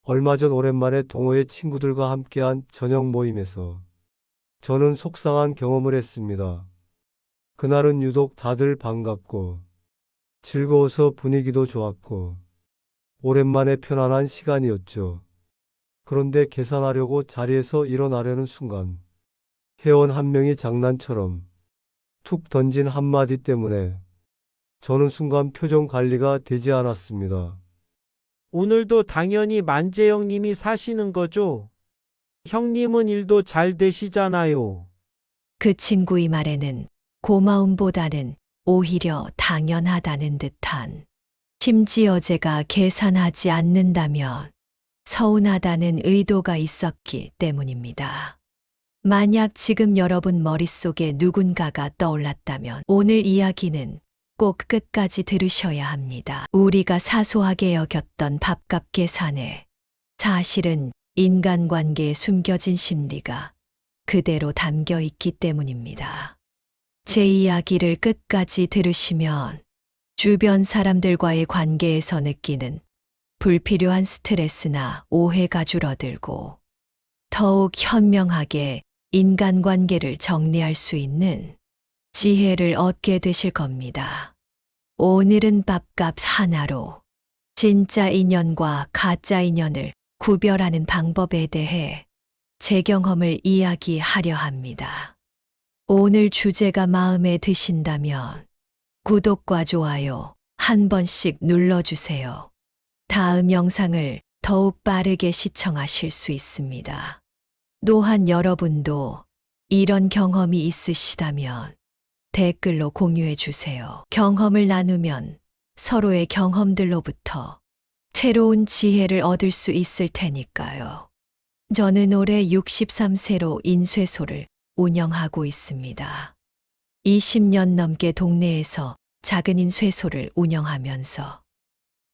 얼마 전 오랜만에 동호회 친구들과 함께한 저녁 모임에서 저는 속상한 경험을 했습니다. 그날은 유독 다들 반갑고 즐거워서 분위기도 좋았고 오랜만에 편안한 시간이었죠. 그런데 계산하려고 자리에서 일어나려는 순간 회원 한 명이 장난처럼 툭 던진 한마디 때문에 저는 순간 표정 관리가 되지 않았습니다. 오늘도 당연히 만재영 님이 사시는 거죠? 형님은 일도 잘 되시잖아요. 그 친구의 말에는 고마움보다는 오히려 당연하다는 듯한, 심지어 제가 계산하지 않는다면 서운하다는 의도가 있었기 때문입니다. 만약 지금 여러분 머릿속에 누군가가 떠올랐다면 오늘 이야기는 꼭 끝까지 들으셔야 합니다. 우리가 사소하게 여겼던 밥값 계산에 사실은 인간관계에 숨겨진 심리가 그대로 담겨 있기 때문입니다. 제 이야기를 끝까지 들으시면 주변 사람들과의 관계에서 느끼는 불필요한 스트레스나 오해가 줄어들고 더욱 현명하게 인간관계를 정리할 수 있는 지혜를 얻게 되실 겁니다. 오늘은 밥값 하나로 진짜 인연과 가짜 인연을 구별하는 방법에 대해 제 경험을 이야기하려 합니다. 오늘 주제가 마음에 드신다면 구독과 좋아요 한 번씩 눌러주세요. 다음 영상을 더욱 빠르게 시청하실 수 있습니다. 또한 여러분도 이런 경험이 있으시다면 댓글로 공유해 주세요. 경험을 나누면 서로의 경험들로부터 새로운 지혜를 얻을 수 있을 테니까요. 저는 올해 63세로 인쇄소를 운영하고 있습니다. 20년 넘게 동네에서 작은 인쇄소를 운영하면서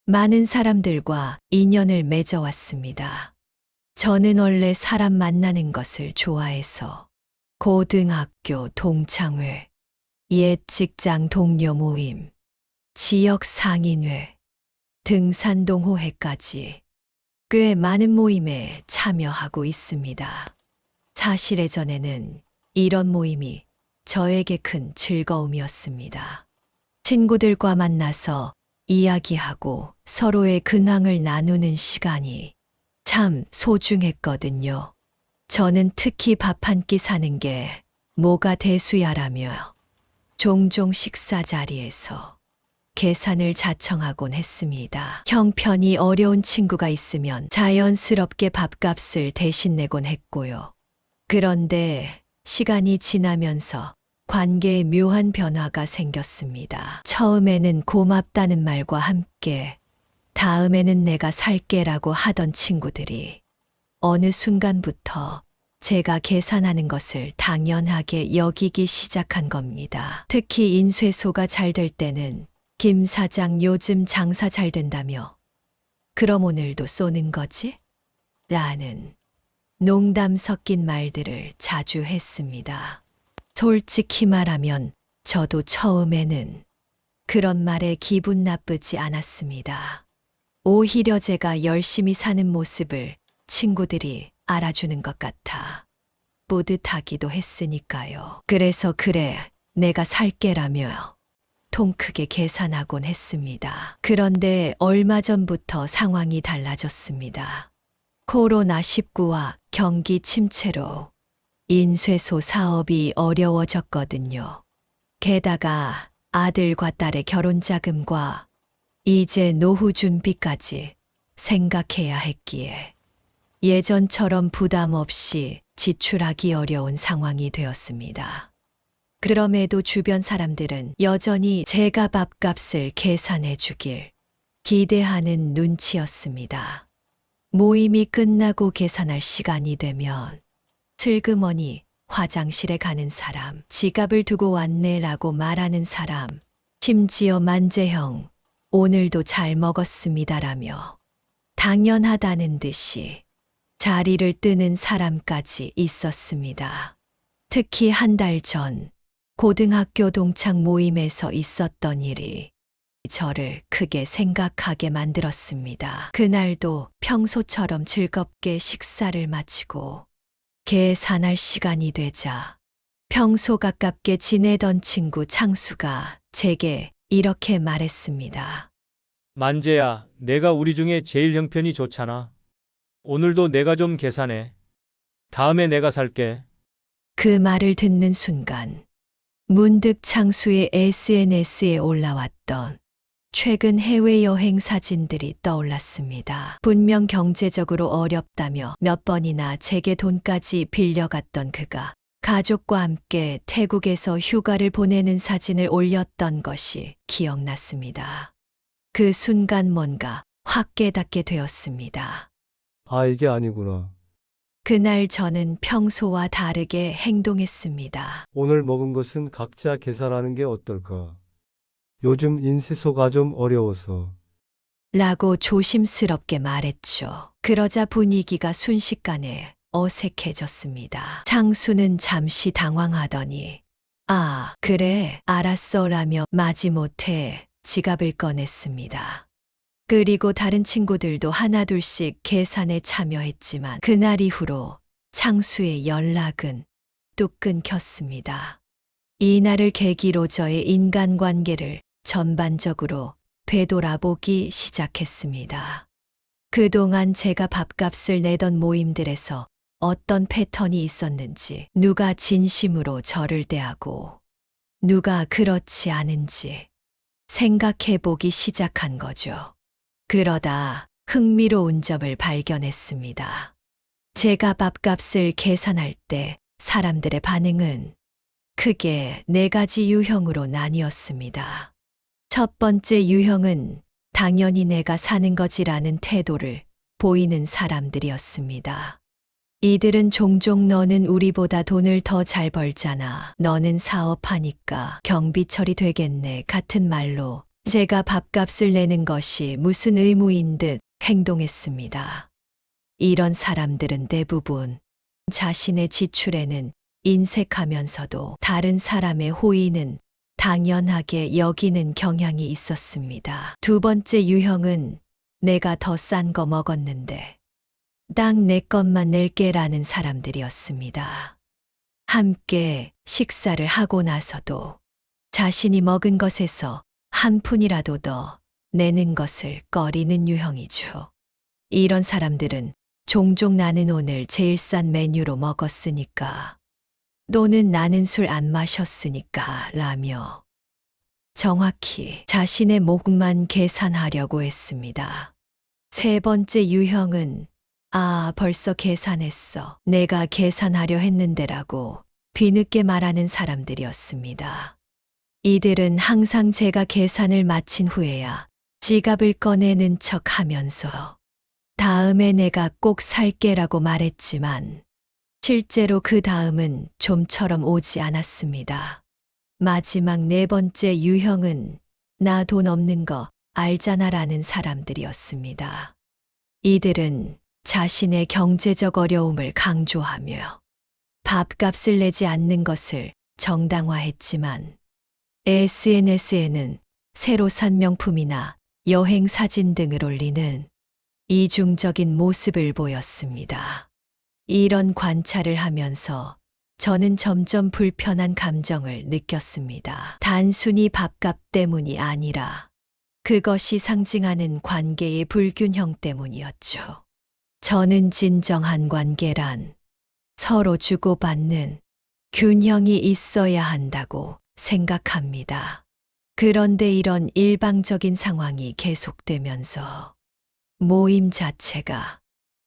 많은 사람들과 인연을 맺어왔습니다. 저는 원래 사람 만나는 것을 좋아해서 고등학교 동창회, 옛 직장 동료 모임, 지역 상인회, 등산 동호회까지 꽤 많은 모임에 참여하고 있습니다. 사실 예전에는 이런 모임이 저에게 큰 즐거움이었습니다. 친구들과 만나서 이야기하고 서로의 근황을 나누는 시간이 참 소중했거든요. 저는 특히 밥 한 끼 사는 게 뭐가 대수야라며 종종 식사 자리에서 계산을 자청하곤 했습니다. 형편이 어려운 친구가 있으면 자연스럽게 밥값을 대신 내곤 했고요. 그런데 시간이 지나면서 관계에 묘한 변화가 생겼습니다. 처음에는 고맙다는 말과 함께 다음에는 내가 살게라고 하던 친구들이 어느 순간부터 제가 계산하는 것을 당연하게 여기기 시작한 겁니다. 특히 인쇄소가 잘 될 때는 김 사장 요즘 장사 잘 된다며 그럼 오늘도 쏘는 거지? 라는 농담 섞인 말들을 자주 했습니다. 솔직히 말하면 저도 처음에는 그런 말에 기분 나쁘지 않았습니다. 오히려 제가 열심히 사는 모습을 친구들이 알아주는 것 같아 뿌듯하기도 했으니까요. 그래서 그래, 내가 살게라며 통 크게 계산하곤 했습니다. 그런데 얼마 전부터 상황이 달라졌습니다. 코로나19와 경기 침체로 인쇄소 사업이 어려워졌거든요. 게다가 아들과 딸의 결혼 자금과 이제 노후 준비까지 생각해야 했기에 예전처럼 부담 없이 지출하기 어려운 상황이 되었습니다. 그럼에도 주변 사람들은 여전히 제가 밥값을 계산해 주길 기대하는 눈치였습니다. 모임이 끝나고 계산할 시간이 되면 슬그머니 화장실에 가는 사람, 지갑을 두고 왔네라고 말하는 사람, 심지어 만재형, 오늘도 잘 먹었습니다라며 당연하다는 듯이 자리를 뜨는 사람까지 있었습니다. 특히 한 달 전 고등학교 동창 모임에서 있었던 일이 저를 크게 생각하게 만들었습니다. 그날도 평소처럼 즐겁게 식사를 마치고 계산할 시간이 되자 평소 가깝게 지내던 친구 창수가 제게 이렇게 말했습니다. 만재야, 내가 우리 중에 제일 형편이 좋잖아. 오늘도 내가 좀 계산해. 다음에 내가 살게. 그 말을 듣는 순간 문득 창수의 SNS에 올라왔던 최근 해외여행 사진들이 떠올랐습니다. 분명 경제적으로 어렵다며 몇 번이나 제게 돈까지 빌려갔던 그가 가족과 함께 태국에서 휴가를 보내는 사진을 올렸던 것이 기억났습니다. 그 순간 뭔가 확 깨닫게 되었습니다. 아, 이게 아니구나. 그날 저는 평소와 다르게 행동했습니다. 오늘 먹은 것은 각자 계산하는 게 어떨까? 요즘 인쇄소가 좀 어려워서. 라고 조심스럽게 말했죠. 그러자 분위기가 순식간에 어색해졌습니다. 창수는 잠시 당황하더니 아, 그래, 알았어 라며 마지못해 지갑을 꺼냈습니다. 그리고 다른 친구들도 하나둘씩 계산에 참여했지만 그날 이후로 창수의 연락은 뚝 끊겼습니다. 이날을 계기로 저의 인간관계를 전반적으로 되돌아보기 시작했습니다. 그동안 제가 밥값을 내던 모임들에서 어떤 패턴이 있었는지, 누가 진심으로 저를 대하고 누가 그렇지 않은지 생각해 보기 시작한 거죠. 그러다 흥미로운 점을 발견했습니다. 제가 밥값을 계산할 때 사람들의 반응은 크게 네 가지 유형으로 나뉘었습니다. 첫 번째 유형은 당연히 내가 사는 거지라는 태도를 보이는 사람들이었습니다. 이들은 종종 너는 우리보다 돈을 더 잘 벌잖아. 너는 사업하니까 경비 처리 되겠네. 같은 말로 제가 밥값을 내는 것이 무슨 의무인 듯 행동했습니다. 이런 사람들은 대부분 자신의 지출에는 인색하면서도 다른 사람의 호의는 당연하게 여기는 경향이 있었습니다. 두 번째 유형은 내가 더 싼 거 먹었는데 딱 내 것만 낼게라는 사람들이었습니다. 함께 식사를 하고 나서도 자신이 먹은 것에서 한 푼이라도 더 내는 것을 꺼리는 유형이죠. 이런 사람들은 종종 나는 오늘 제일 싼 메뉴로 먹었으니까, 또는 나는 술 안 마셨으니까 라며 정확히 자신의 목만 계산하려고 했습니다. 세 번째 유형은 아, 벌써 계산했어. 내가 계산하려 했는데라고 뒤늦게 말하는 사람들이었습니다. 이들은 항상 제가 계산을 마친 후에야 지갑을 꺼내는 척 하면서 다음에 내가 꼭 살게라고 말했지만 실제로 그 다음은 좀처럼 오지 않았습니다. 마지막 네 번째 유형은 나 돈 없는 거 알잖아라는 사람들이었습니다. 이들은 자신의 경제적 어려움을 강조하며 밥값을 내지 않는 것을 정당화했지만 SNS에는 새로 산 명품이나 여행 사진 등을 올리는 이중적인 모습을 보였습니다. 이런 관찰을 하면서 저는 점점 불편한 감정을 느꼈습니다. 단순히 밥값 때문이 아니라 그것이 상징하는 관계의 불균형 때문이었죠. 저는 진정한 관계란 서로 주고받는 균형이 있어야 한다고 생각합니다. 그런데 이런 일방적인 상황이 계속되면서 모임 자체가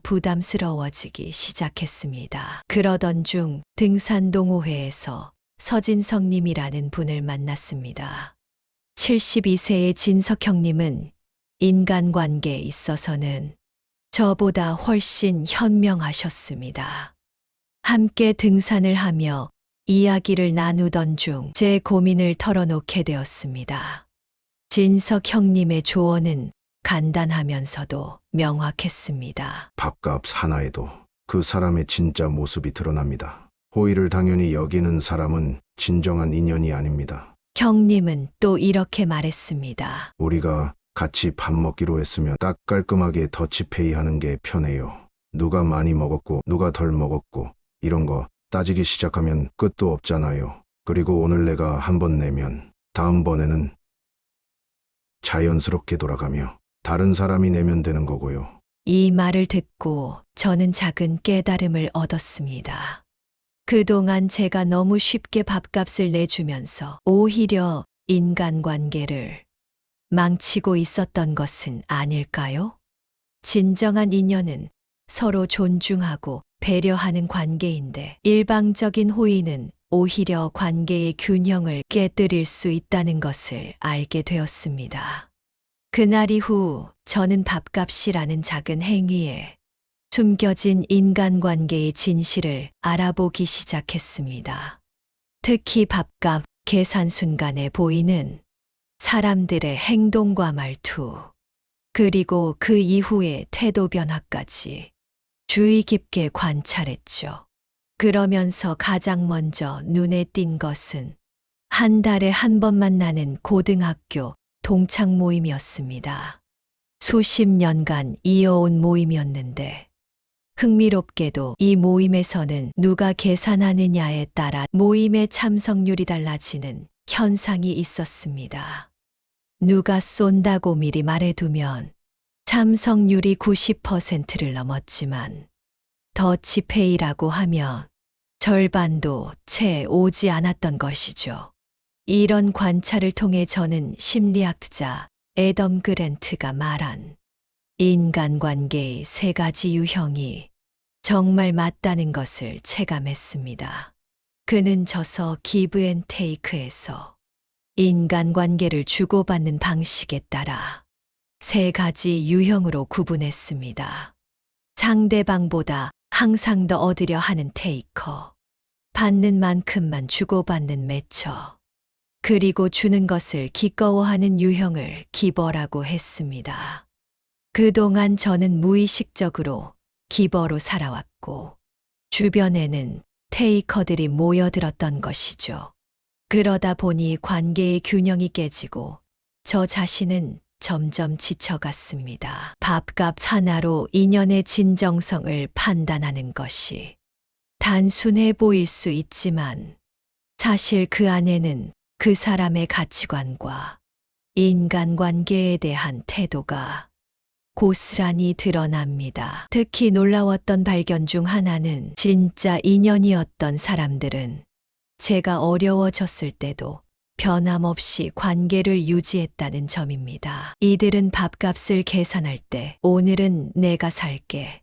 부담스러워지기 시작했습니다. 그러던 중 등산동호회에서 서진성님이라는 분을 만났습니다. 72세의 진석 형님은 인간관계에 있어서는 저보다 훨씬 현명하셨습니다. 함께 등산을 하며 이야기를 나누던 중 제 고민을 털어놓게 되었습니다. 진석 형님의 조언은 간단하면서도 명확했습니다. 밥값 하나에도 그 사람의 진짜 모습이 드러납니다. 호의를 당연히 여기는 사람은 진정한 인연이 아닙니다. 형님은 또 이렇게 말했습니다. 우리가 같이 밥 먹기로 했으면 딱 깔끔하게 더치페이 하는 게 편해요. 누가 많이 먹었고 누가 덜 먹었고 이런 거 따지기 시작하면 끝도 없잖아요. 그리고 오늘 내가 한 번 내면 다음번에는 자연스럽게 돌아가며 다른 사람이 내면 되는 거고요. 이 말을 듣고 저는 작은 깨달음을 얻었습니다. 그동안 제가 너무 쉽게 밥값을 내주면서 오히려 인간관계를 망치고 있었던 것은 아닐까요? 진정한 인연은 서로 존중하고 배려하는 관계인데 일방적인 호의는 오히려 관계의 균형을 깨뜨릴 수 있다는 것을 알게 되었습니다. 그날 이후 저는 밥값이라는 작은 행위에 숨겨진 인간관계의 진실을 알아보기 시작했습니다. 특히 밥값 계산 순간에 보이는 사람들의 행동과 말투, 그리고 그 이후의 태도 변화까지 주의 깊게 관찰했죠. 그러면서 가장 먼저 눈에 띈 것은 한 달에 한 번 만나는 고등학교 동창 모임이었습니다. 수십 년간 이어온 모임이었는데 흥미롭게도 이 모임에서는 누가 계산하느냐에 따라 모임의 참석률이 달라지는 현상이 있었습니다. 누가 쏜다고 미리 말해두면 참석률이 90%를 넘었지만 더치페이라고 하면 절반도 채 오지 않았던 것이죠. 이런 관찰을 통해 저는 심리학자 애덤 그랜트가 말한 인간관계의 세 가지 유형이 정말 맞다는 것을 체감했습니다. 그는 저서 기브 앤 테이크에서 인간관계를 주고받는 방식에 따라 세 가지 유형으로 구분했습니다. 상대방보다 항상 더 얻으려 하는 테이커, 받는 만큼만 주고받는 매처, 그리고 주는 것을 기꺼워하는 유형을 기버라고 했습니다. 그동안 저는 무의식적으로 기버로 살아왔고 주변에는 테이커들이 모여들었던 것이죠. 그러다 보니 관계의 균형이 깨지고 저 자신은 점점 지쳐갔습니다. 밥값 하나로 인연의 진정성을 판단하는 것이 단순해 보일 수 있지만 사실 그 안에는 그 사람의 가치관과 인간관계에 대한 태도가 고스란히 드러납니다. 특히 놀라웠던 발견 중 하나는 진짜 인연이었던 사람들은 제가 어려워졌을 때도 변함없이 관계를 유지했다는 점입니다. 이들은 밥값을 계산할 때 오늘은 내가 살게,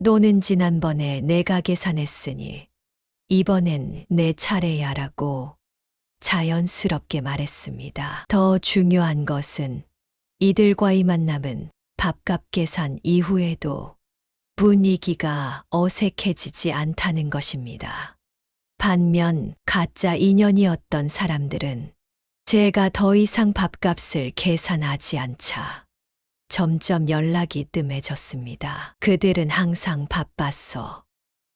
또는 지난번에 내가 계산했으니 이번엔 내 차례야라고 자연스럽게 말했습니다. 더 중요한 것은 이들과의 만남은 밥값 계산 이후에도 분위기가 어색해지지 않다는 것입니다. 반면 가짜 인연이었던 사람들은 제가 더 이상 밥값을 계산하지 않자 점점 연락이 뜸해졌습니다. 그들은 항상 바빴어,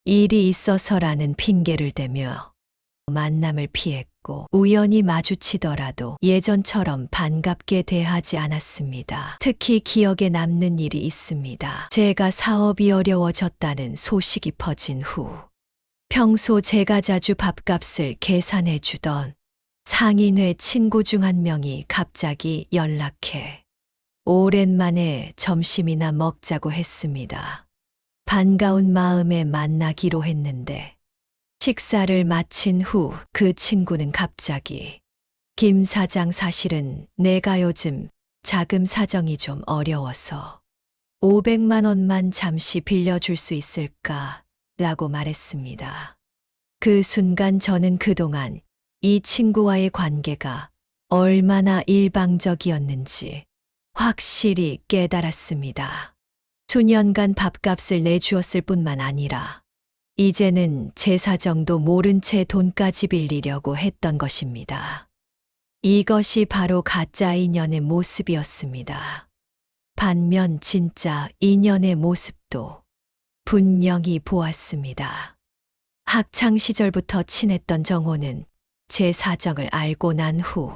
일이 있어서라는 핑계를 대며 만남을 피했고 우연히 마주치더라도 예전처럼 반갑게 대하지 않았습니다. 특히 기억에 남는 일이 있습니다. 제가 사업이 어려워졌다는 소식이 퍼진 후 평소 제가 자주 밥값을 계산해 주던 상인회 친구 중 한 명이 갑자기 연락해 오랜만에 점심이나 먹자고 했습니다. 반가운 마음에 만나기로 했는데 식사를 마친 후 그 친구는 갑자기 김 사장, 사실은 내가 요즘 자금 사정이 좀 어려워서 500만 원만 잠시 빌려줄 수 있을까? 라고 말했습니다. 그 순간 저는 그동안 이 친구와의 관계가 얼마나 일방적이었는지 확실히 깨달았습니다. 수년간 밥값을 내주었을 뿐만 아니라 이제는 제 사정도 모른 채 돈까지 빌리려고 했던 것입니다. 이것이 바로 가짜 인연의 모습이었습니다. 반면 진짜 인연의 모습도 분명히 보았습니다. 학창 시절부터 친했던 정호는 제 사정을 알고 난 후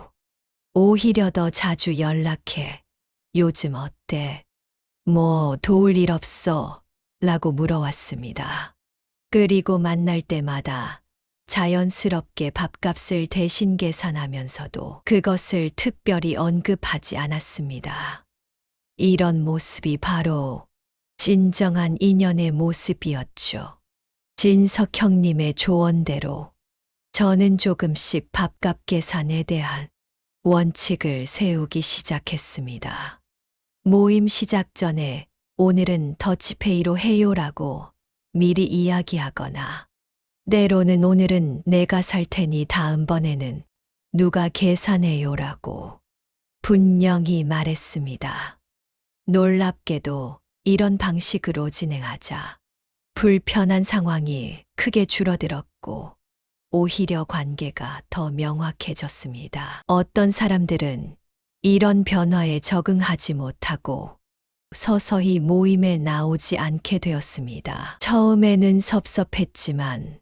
오히려 더 자주 연락해 요즘 어때? 뭐 도울 일 없어? 라고 물어왔습니다. 그리고 만날 때마다 자연스럽게 밥값을 대신 계산하면서도 그것을 특별히 언급하지 않았습니다. 이런 모습이 바로 진정한 인연의 모습이었죠. 진석 형님의 조언대로 저는 조금씩 밥값 계산에 대한 원칙을 세우기 시작했습니다. 모임 시작 전에 오늘은 더치페이로 해요라고 미리 이야기하거나 때로는 오늘은 내가 살 테니 다음번에는 누가 계산해요라고 분명히 말했습니다. 놀랍게도 이런 방식으로 진행하자 불편한 상황이 크게 줄어들었고 오히려 관계가 더 명확해졌습니다. 어떤 사람들은 이런 변화에 적응하지 못하고 서서히 모임에 나오지 않게 되었습니다. 처음에는 섭섭했지만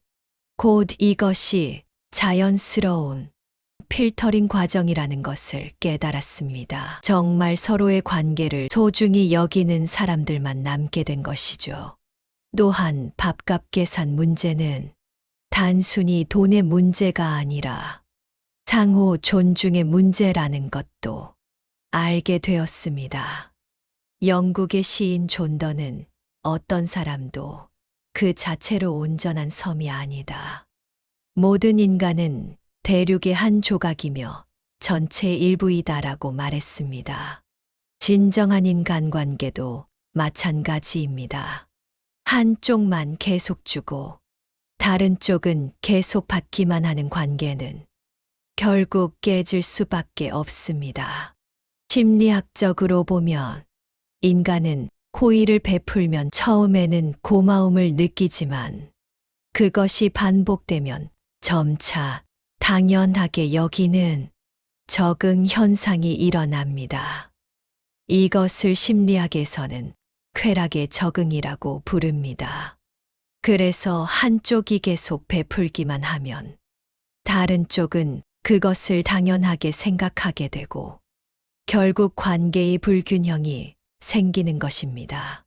곧 이것이 자연스러운 필터링 과정이라는 것을 깨달았습니다. 정말 서로의 관계를 소중히 여기는 사람들만 남게 된 것이죠. 또한 밥값 계산 문제는 단순히 돈의 문제가 아니라 상호 존중의 문제라는 것도 알게 되었습니다. 영국의 시인 존던은 어떤 사람도 그 자체로 온전한 섬이 아니다. 모든 인간은 대륙의 한 조각이며 전체의 일부이다라고 말했습니다. 진정한 인간관계도 마찬가지입니다. 한쪽만 계속 주고 다른 쪽은 계속 받기만 하는 관계는 결국 깨질 수밖에 없습니다. 심리학적으로 보면 인간은 호의를 베풀면 처음에는 고마움을 느끼지만 그것이 반복되면 점차 당연하게 여기는 적응 현상이 일어납니다. 이것을 심리학에서는 쾌락의 적응이라고 부릅니다. 그래서 한쪽이 계속 베풀기만 하면 다른 쪽은 그것을 당연하게 생각하게 되고 결국 관계의 불균형이 생기는 것입니다.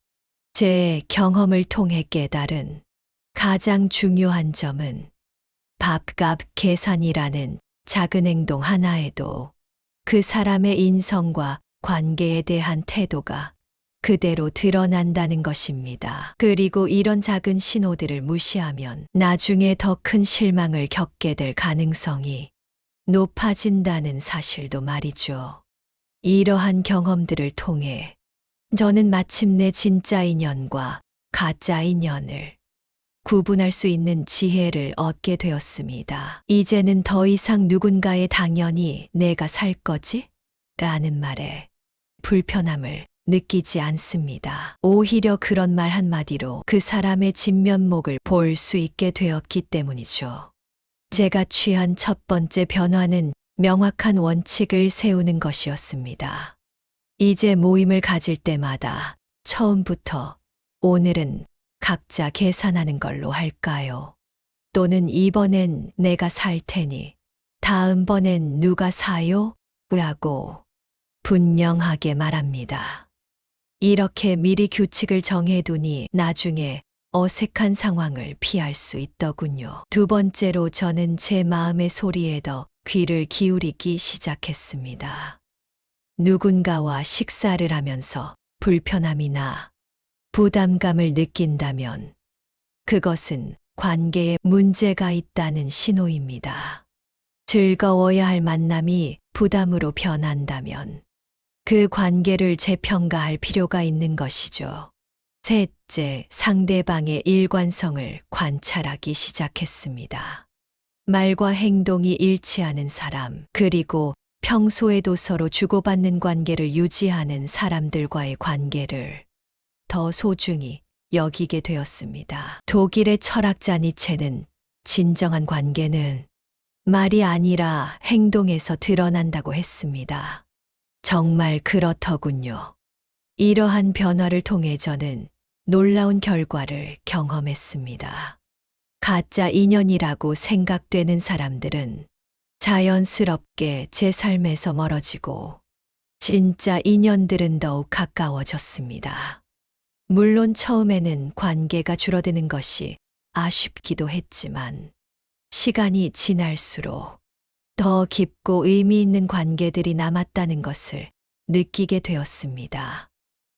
제 경험을 통해 깨달은 가장 중요한 점은 밥값 계산이라는 작은 행동 하나에도 그 사람의 인성과 관계에 대한 태도가 그대로 드러난다는 것입니다. 그리고 이런 작은 신호들을 무시하면 나중에 더 큰 실망을 겪게 될 가능성이 높아진다는 사실도 말이죠. 이러한 경험들을 통해 저는 마침내 진짜 인연과 가짜 인연을 구분할 수 있는 지혜를 얻게 되었습니다. 이제는 더 이상 누군가의 당연히 내가 살 거지? 라는 말에 불편함을 느끼지 않습니다. 오히려 그런 말 한마디로 그 사람의 진면목을 볼 수 있게 되었기 때문이죠. 제가 취한 첫 번째 변화는 명확한 원칙을 세우는 것이었습니다. 이제 모임을 가질 때마다 처음부터 오늘은 각자 계산하는 걸로 할까요? 또는 이번엔 내가 살 테니 다음번엔 누가 사요? 라고 분명하게 말합니다. 이렇게 미리 규칙을 정해두니 나중에 어색한 상황을 피할 수 있더군요. 두 번째로 저는 제 마음의 소리에 더 귀를 기울이기 시작했습니다. 누군가와 식사를 하면서 불편함이나 부담감을 느낀다면 그것은 관계에 문제가 있다는 신호입니다. 즐거워야 할 만남이 부담으로 변한다면 그 관계를 재평가할 필요가 있는 것이죠. 셋째, 상대방의 일관성을 관찰하기 시작했습니다. 말과 행동이 일치하는 사람, 그리고 평소에도 서로 주고받는 관계를 유지하는 사람들과의 관계를 더 소중히 여기게 되었습니다. 독일의 철학자 니체는 진정한 관계는 말이 아니라 행동에서 드러난다고 했습니다. 정말 그렇더군요. 이러한 변화를 통해 저는 놀라운 결과를 경험했습니다. 가짜 인연이라고 생각되는 사람들은 자연스럽게 제 삶에서 멀어지고 진짜 인연들은 더욱 가까워졌습니다. 물론 처음에는 관계가 줄어드는 것이 아쉽기도 했지만 시간이 지날수록 더 깊고 의미 있는 관계들이 남았다는 것을 느끼게 되었습니다.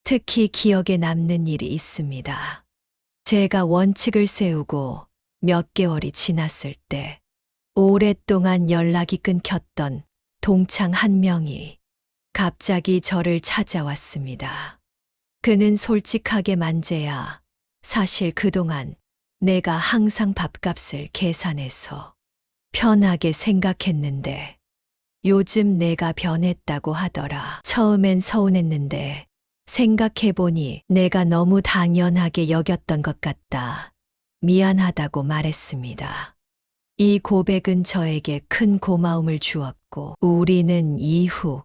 특히 기억에 남는 일이 있습니다. 제가 원칙을 세우고 몇 개월이 지났을 때 오랫동안 연락이 끊겼던 동창 한 명이 갑자기 저를 찾아왔습니다. 그는 솔직하게 만재야, 사실 그동안 내가 항상 밥값을 계산해서 편하게 생각했는데 요즘 내가 변했다고 하더라. 처음엔 서운했는데 생각해보니 내가 너무 당연하게 여겼던 것 같다. 미안하다고 말했습니다. 이 고백은 저에게 큰 고마움을 주었고 우리는 이후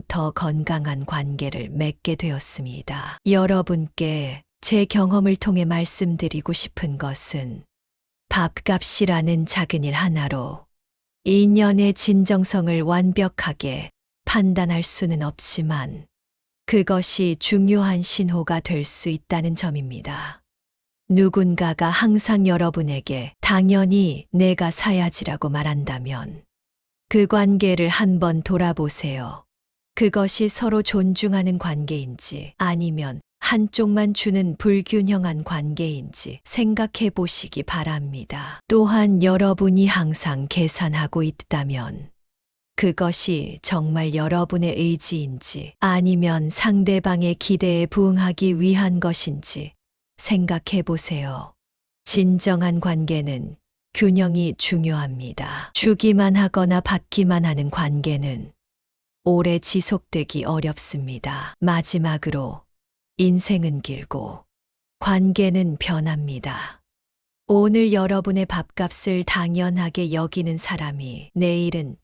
더 건강한 관계를 맺게 되었습니다. 여러분께 제 경험을 통해 말씀드리고 싶은 것은 밥값이라는 작은 일 하나로 인연의 진정성을 완벽하게 판단할 수는 없지만 그것이 중요한 신호가 될 수 있다는 점입니다. 누군가가 항상 여러분에게 당연히 내가 사야지라고 말한다면 그 관계를 한번 돌아보세요. 그것이 서로 존중하는 관계인지 아니면 한쪽만 주는 불균형한 관계인지 생각해 보시기 바랍니다. 또한 여러분이 항상 계산하고 있다면 그것이 정말 여러분의 의지인지 아니면 상대방의 기대에 부응하기 위한 것인지 생각해 보세요. 진정한 관계는 균형이 중요합니다. 주기만 하거나 받기만 하는 관계는 오래 지속되기 어렵습니다. 마지막으로 인생은 길고 관계는 변합니다. 오늘 여러분의 밥값을 당연하게 여기는 사람이 내일은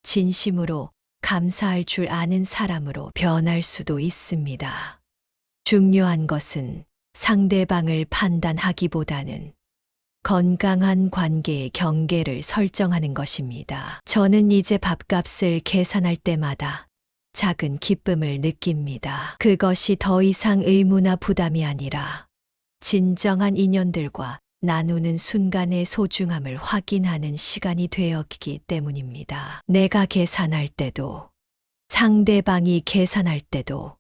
진심으로 감사할 줄 아는 사람으로 변할 수도 있습니다. 중요한 것은 상대방을 판단하기보다는 건강한 관계의 경계를 설정하는 것입니다. 저는 이제 밥값을 계산할 때마다 작은 기쁨을 느낍니다. 그것이 더 이상 의무나 부담이 아니라 진정한 인연들과 나누는 순간의 소중함을 확인하는 시간이 되었기 때문입니다. 내가 계산할 때도 상대방이 계산할 때도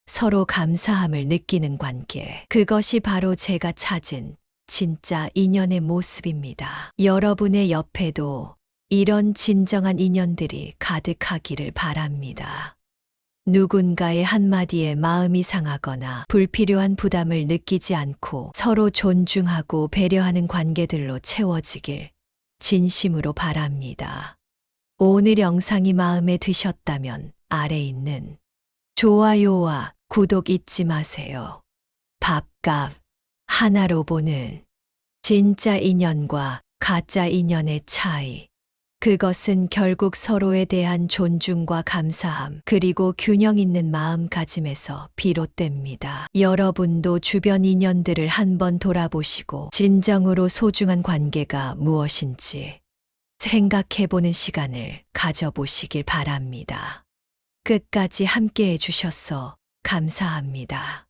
서로 감사함을 느끼는 관계. 그것이 바로 제가 찾은 진짜 인연의 모습입니다. 여러분의 옆에도 이런 진정한 인연들이 가득하기를 바랍니다. 누군가의 한마디에 마음이 상하거나 불필요한 부담을 느끼지 않고 서로 존중하고 배려하는 관계들로 채워지길 진심으로 바랍니다. 오늘 영상이 마음에 드셨다면 아래 있는 좋아요와 구독 잊지 마세요. 밥값 하나로 보는 진짜 인연과 가짜 인연의 차이. 그것은 결국 서로에 대한 존중과 감사함, 그리고 균형 있는 마음가짐에서 비롯됩니다. 여러분도 주변 인연들을 한번 돌아보시고 진정으로 소중한 관계가 무엇인지 생각해보는 시간을 가져보시길 바랍니다. 끝까지 함께 해주셔서 감사합니다.